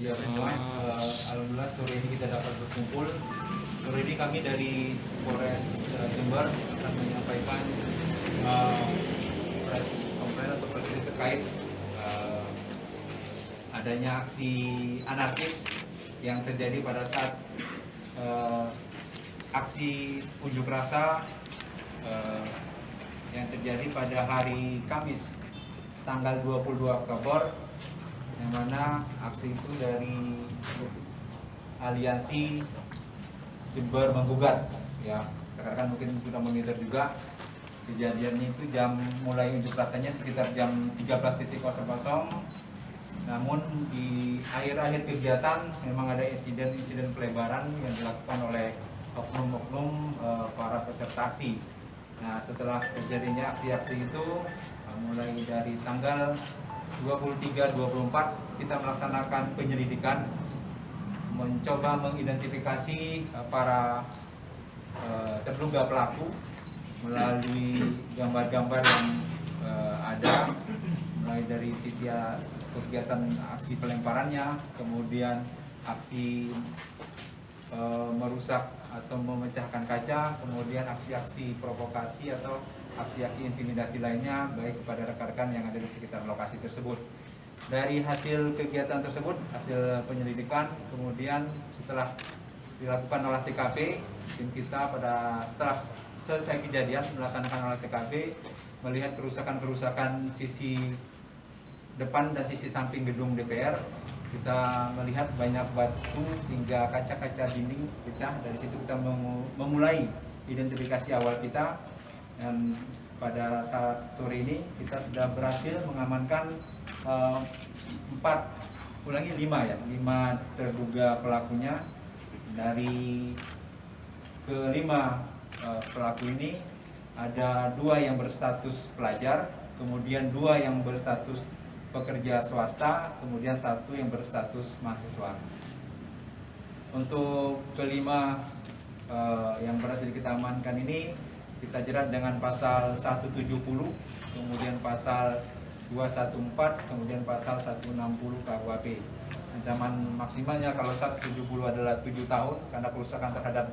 Ya semua, alhamdulillah sore ini kita dapat berkumpul. Sore ini kami dari Polres Jember akan menyampaikan press conference atau press release terkait adanya aksi anarkis yang terjadi pada saat aksi unjuk rasa yang terjadi pada hari Kamis tanggal 22 Oktober, yang mana aksi itu dari Aliansi Jember Menggugat, ya rekan-rekan mungkin sudah monitor juga kejadiannya itu mulai unjuk rasanya sekitar jam 13.00, namun di akhir-akhir kegiatan memang ada insiden pelebaran yang dilakukan oleh oknum-oknum para peserta aksi. Nah, setelah terjadinya aksi-aksi itu mulai dari tanggal 23-24 kita melaksanakan penyelidikan, mencoba mengidentifikasi para terduga pelaku melalui gambar-gambar yang ada, mulai dari sisi kegiatan aksi pelemparannya, kemudian aksi merusak atau memecahkan kaca, kemudian aksi-aksi provokasi atau aksi-aksi intimidasi lainnya baik kepada rekan-rekan yang ada di sekitar lokasi tersebut. Dari hasil kegiatan tersebut, hasil penyelidikan, kemudian setelah dilakukan olah TKP, tim kita setelah selesai kejadian melaksanakan olah TKP, melihat kerusakan-kerusakan sisi depan dan sisi samping gedung DPR. Kita melihat banyak batu sehingga kaca-kaca dinding pecah. Dari situ kita memulai identifikasi awal kita, dan pada saat sore ini kita sudah berhasil mengamankan 5 terduga pelakunya. Dari kelima pelaku ini ada 2 yang berstatus pelajar, kemudian 2 yang berstatus pekerja swasta, kemudian 1 yang berstatus mahasiswa. Untuk kelima yang berhasil kita amankan ini kita jerat dengan pasal 170, kemudian pasal 214, kemudian pasal 160 KUHP. Ancaman maksimalnya kalau 170 adalah 7 tahun karena kerusakan terhadap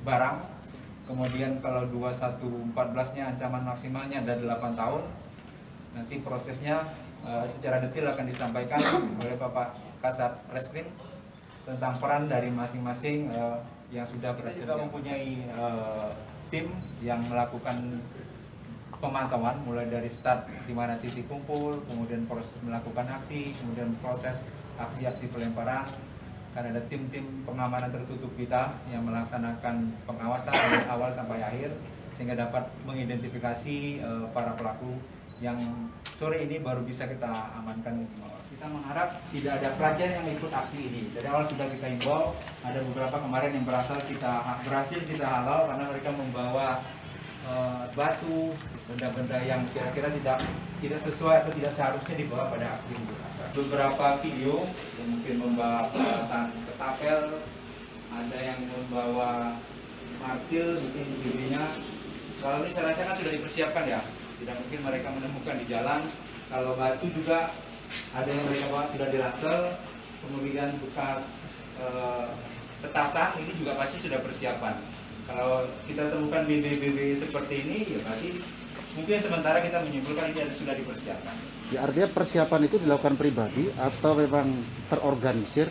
barang. Kemudian kalau 2114-nya ancaman maksimalnya ada 8 tahun. Nanti prosesnya secara detail akan disampaikan oleh Bapak Kasat Reskrim tentang peran dari masing-masing yang sudah berhasil. Kita mempunyai tim yang melakukan pemantauan mulai dari start di mana titik kumpul, kemudian proses melakukan aksi, kemudian proses aksi-aksi pelemparan. Karena ada tim-tim pengamanan tertutup kita yang melaksanakan pengawasan dari awal sampai akhir sehingga dapat mengidentifikasi para pelaku yang sore ini baru bisa kita amankan. Kita mengharap tidak ada pelajar yang ikut aksi ini. Dari awal sudah kita himbau, ada beberapa kemarin yang berhasil kita halau karena mereka membawa batu, benda-benda yang kira-kira tidak sesuai atau tidak seharusnya dibawa pada aksi unjuk rasa. Beberapa video yang mungkin membawa peralatan ketapel, ada yang membawa martil, mungkin dirinya. Kalau ini saya rasa kan sudah dipersiapkan ya. Tidak mungkin mereka menemukan di jalan. Kalau batu juga ada yang mereka bawa sudah diransel, kemudian bekas petasan ini juga pasti sudah persiapan. Kalau kita temukan BB seperti ini, ya berarti mungkin sementara kita menyimpulkan ini sudah dipersiapkan. Ya, artinya persiapan itu dilakukan pribadi atau memang terorganisir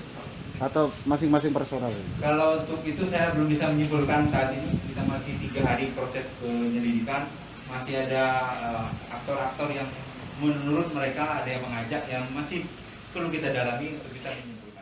atau masing-masing personal? Kalau untuk itu saya belum bisa menyimpulkan saat ini. Kita masih 3 hari proses penyelidikan. Masih ada aktor-aktor yang menurut mereka ada yang mengajak, yang masih perlu kita dalami untuk bisa menyimpulkan.